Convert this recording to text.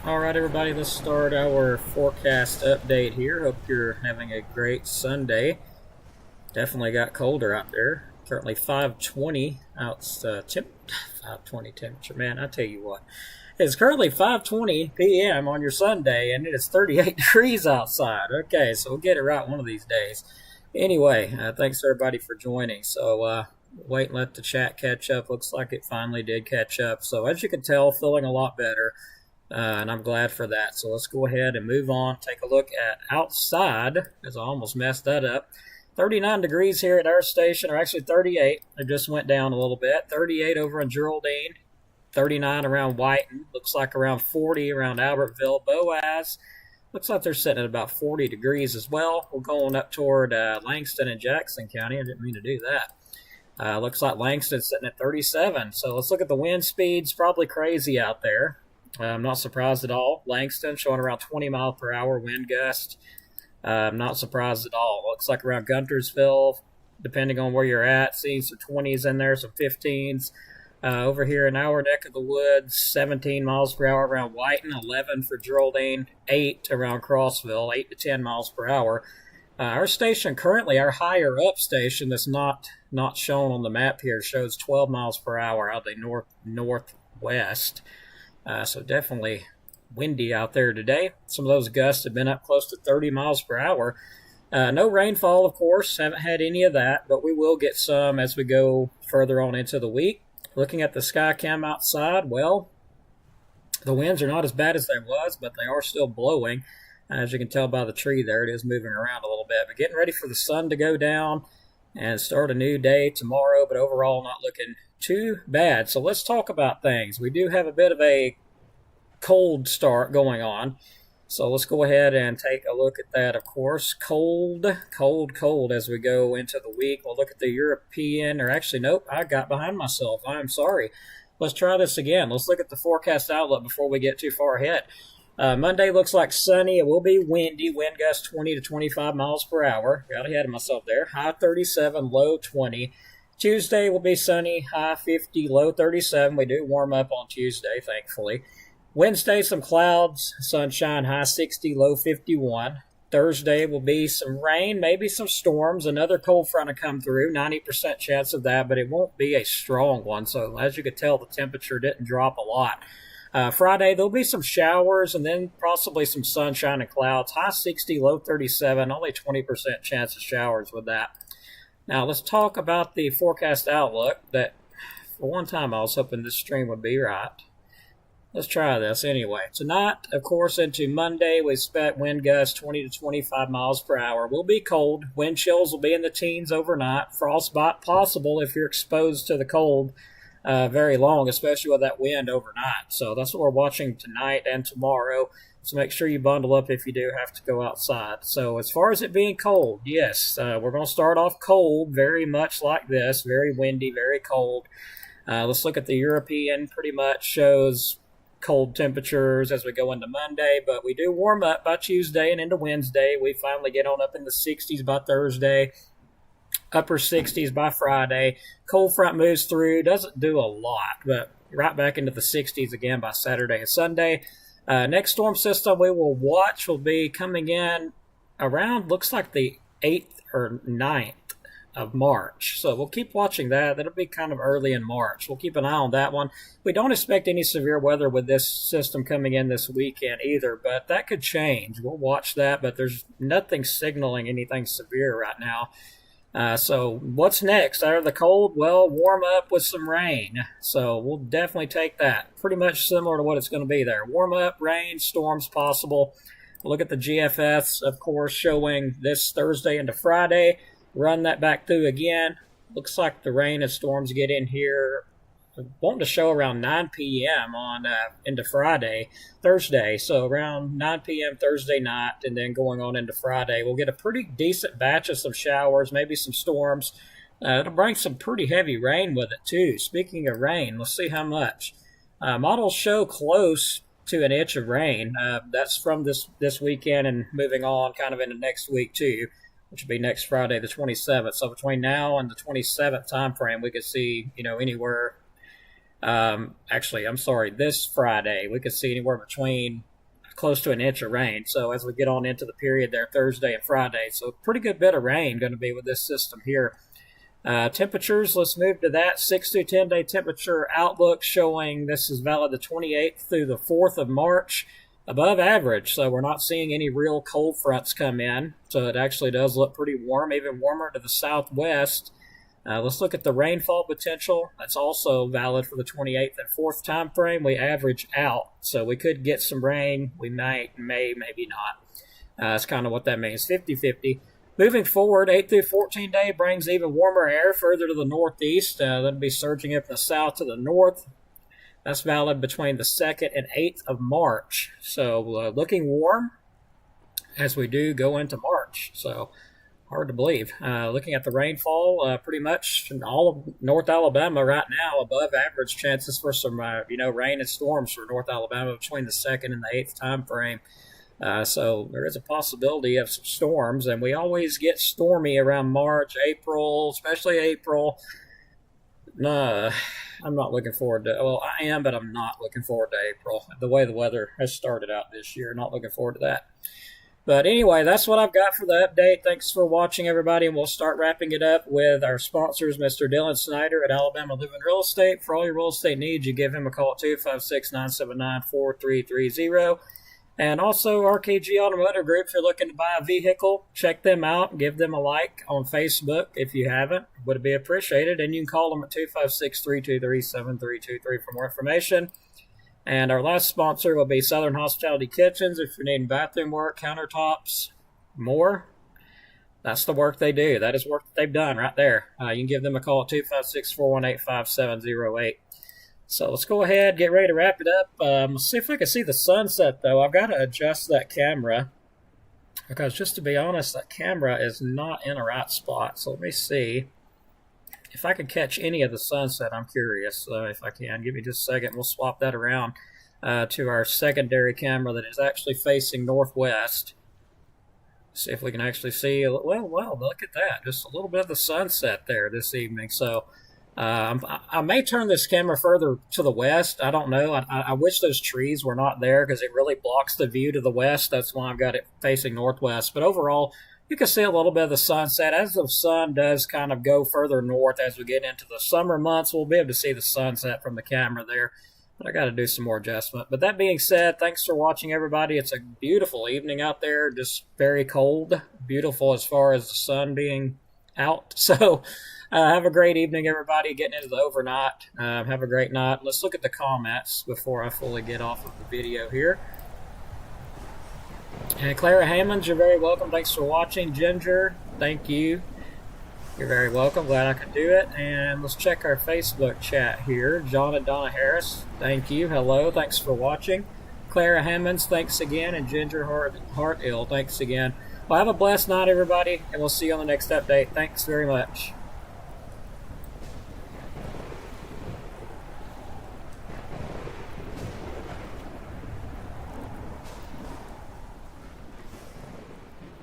All right, everybody, let's start our forecast update here. Hope you're having a great Sunday. Definitely got colder out there. Currently 520 out, 520 temperature. Man, I tell you what, it's currently 5:20 p.m. on your Sunday, and it is 38 degrees outside. Okay, so we'll get it right one of these days. Anyway, thanks everybody for joining. Wait and let the chat catch up. Looks like it finally did catch up. So as you can tell, feeling a lot better. And I'm glad for that. So let's go ahead and move on. Take a look at outside, as I almost messed that up. 39 degrees here at our station, or actually 38. It just went down a little bit. 38 over in Geraldine. 39 around Whiten. Looks like around 40 around Albertville. Boaz. Looks like they're sitting at about 40 degrees as well. We're going up toward Langston and Jackson County. I didn't mean to do that. Looks like Langston's sitting at 37. So let's look at the wind speeds. Probably crazy out there. I'm not surprised at all. Langston showing around 20 mile per hour wind gust. I'm not surprised at all. Looks like around Guntersville, depending on where you're at, seeing some 20s in there, some 15s. Over here in our neck of the woods, 17 miles per hour around Whiten, 11 for Geraldine, 8 around Crossville, 8 to 10 miles per hour. Our station currently, our higher up station that's not shown on the map here, shows 12 miles per hour out of the northwest. So definitely windy out there today. Some of those gusts have been up close to 30 miles per hour. No rainfall, of course. Haven't had any of that, but we will get some as we go further on into the week. Looking at the sky cam outside, well, the winds are not as bad as they was, but they are still blowing. As you can tell by the tree there, it is moving around a little bit. But getting ready for the sun to go down and start a new day tomorrow, but overall not looking too bad. So let's talk about things. We do have a bit of a cold start going on. So let's go ahead and take a look at that, of course. Cold as we go into the week. We'll look at the European, or actually, nope, I got behind myself. I'm sorry. Let's try this again. Let's look at the forecast outlook before we get too far ahead. Monday looks like sunny. It will be windy. Wind gust 20 to 25 miles per hour. Got ahead of myself there. High 37, low 20. Tuesday will be sunny. High 50, low 37. We do warm up on Tuesday, thankfully. Wednesday, some clouds. Sunshine, high 60, low 51. Thursday will be some rain, maybe some storms. Another cold front to come through. 90% chance of that, but it won't be a strong one. So as you can tell, the temperature didn't drop a lot. Friday, there'll be some showers and then possibly some sunshine and clouds. High 60, low 37, only 20% chance of showers with that. Now, let's talk about the forecast outlook that, for one time, I was hoping this stream would be right. Let's try this anyway. Tonight, of course, into Monday, we expect wind gusts 20 to 25 miles per hour. Will be cold. Wind chills will be in the teens overnight. Frostbite possible if you're exposed to the cold very long, especially with that wind overnight. So that's what we're watching tonight and tomorrow. So make sure you bundle up if you do have to go outside. So as far as it being cold, yes, we're going to start off cold, very much like this, very windy, very cold. Let's look at the European. Pretty much shows cold temperatures as we go into Monday, but we do warm up by Tuesday and into Wednesday. We finally get on up in the 60s by Thursday. Upper 60s by Friday. Cold front moves through, doesn't do a lot, but right back into the 60s again by Saturday and Sunday. Next storm system we will watch will be coming in around, looks like the 8th or 9th of March. So we'll keep watching that. That'll be kind of early in March. We'll keep an eye on that one. We don't expect any severe weather with this system coming in this weekend either, but that could change. We'll watch that, but there's nothing signaling anything severe right now. So what's next? Out of the cold? Well, warm up with some rain. So we'll definitely take that. Pretty much similar to what it's going to be there. Warm up, rain, storms possible. Look at the GFS, of course, showing this Thursday into Friday. Run that back through again. Looks like the rain and storms get in here. Wanting to show around 9 p.m. on into Thursday. So around 9 p.m. Thursday night, and then going on into Friday, we'll get a pretty decent batch of some showers, maybe some storms. It'll bring some pretty heavy rain with it too. Speaking of rain, let's see how much. Models show close to an inch of rain. That's from this weekend and moving on, kind of into next week too, which will be next Friday, the 27th. So between now and the 27th time frame, we could see anywhere. This Friday, we could see anywhere between close to an inch of rain. So as we get on into the period there, Thursday and Friday, so pretty good bit of rain going to be with this system here. Temperatures, let's move to that. 6 to 10 day temperature outlook showing this is valid the 28th through the 4th of March. Above average, so we're not seeing any real cold fronts come in. So it actually does look pretty warm, even warmer to the southwest. Let's look at the rainfall potential. That's also valid for the 28th and 4th time frame. We average out, so we could get some rain. We may, maybe not. That's kind of what that means, 50-50. Moving forward, 8 through 14 day brings even warmer air further to the northeast. That'll be surging up the south to the north. That's valid between the 2nd and 8th of March. So looking warm as we do go into March. So hard to believe. Looking at the rainfall, pretty much in all of North Alabama right now, above average chances for some rain and storms for North Alabama between the 2nd and the 8th time frame. So there is a possibility of some storms, and we always get stormy around March, April, especially April. I'm not looking forward to, well, I am, but I'm not looking forward to April. The way the weather has started out this year, not looking forward to that. But anyway, that's what I've got for the update. Thanks for watching, everybody, and we'll start wrapping it up with our sponsors, Mr. Dylan Snyder at Alabama Living Real Estate. For all your real estate needs, you give him a call at 256-979-4330. And also RKG Automotive Group, if you're looking to buy a vehicle, check them out. Give them a like on Facebook if you haven't. Would be appreciated. And you can call them at 256-323-7323 for more information. And our last sponsor will be Southern Hospitality Kitchens. If you're needing bathroom work, countertops, more, that's the work they do. That is work that they've done right there. You can give them a call at 256-418-5708. So let's go ahead, get ready to wrap it up. Let's see if I can see the sunset, though. I've got to adjust that camera because, just to be honest, that camera is not in a right spot. So let me see if I can catch any of the sunset. I'm curious if I can. Give me just a second. We'll swap that around to our secondary camera that is actually facing northwest. See if we can actually see. Well, look at that. Just a little bit of the sunset there this evening. So I may turn this camera further to the west. I don't know. I wish those trees were not there because it really blocks the view to the west. That's why I've got it facing northwest. But overall, you can see a little bit of the sunset. As the sun does kind of go further north as we get into the summer months, we'll be able to see the sunset from the camera there. But I got to do some more adjustment. But that being said, thanks for watching, everybody. It's a beautiful evening out there, just very cold. Beautiful as far as the sun being out. So have a great evening, everybody, getting into the overnight. Have a great night. Let's look at the comments before I fully get off of the video here. And Clara Hammonds, you're very welcome. Thanks for watching. Ginger, thank you. You're very welcome. Glad I could do it. And let's check our Facebook chat here. John and Donna Harris, thank you. Hello. Thanks for watching. Clara Hammonds, thanks again. And Ginger Heartill, thanks again. Well, have a blessed night, everybody, and we'll see you on the next update. Thanks very much.